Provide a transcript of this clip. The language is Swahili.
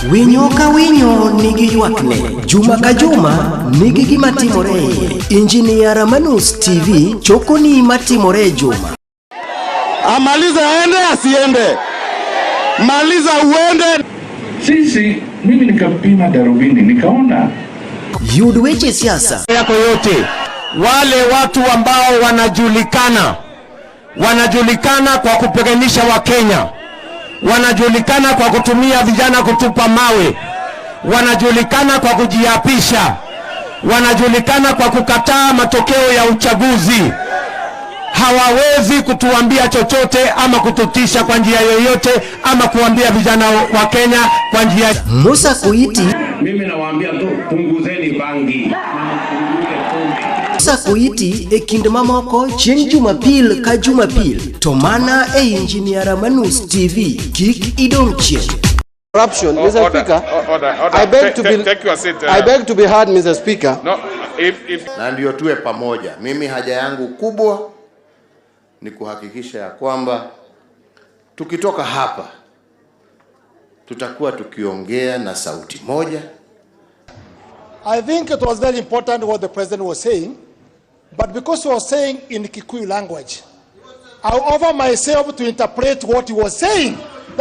Winyo ka winyo nigi ywakne, Juma ka Juma nigi gima timore. Engineer Ramanus TV chokoni matimore Juma. Amaliza aende asiende. Maliza uende. Sisi mimi nikapima darubini nikaona Yudweche siasa yako yote, wale watu ambao wanajulikana kwa kupiganisha Wakenya, wanajulikana kwa kutumia vijana kutupa mawe, wanajulikana kwa kujiapisha, wanajulikana kwa kukataa matokeo ya uchaguzi. Hawawezi kutuambia chochote ama kututisha kwa njia yoyote ama kuambia vijana wa Kenya kwa njia. Musa Kuiti, mimi nawaambia tu punguzeni bangi. Musa Kuiti ekind mamoko chieng' Jumapil ka Jumapil to mana Engineer Ramanus TV kik idong chieng'. Corruption, Mr. Speaker. I beg to be heard, Mr. Speaker. No, na ndio tuwe pamoja. Mimi haja yangu kubwa ni kuhakikisha ya kwamba tukitoka hapa tutakuwa tukiongea na sauti moja. I think it was very important what the president was saying, but because he was saying in Kikuyu language, I offer myself to interpret what he was saying.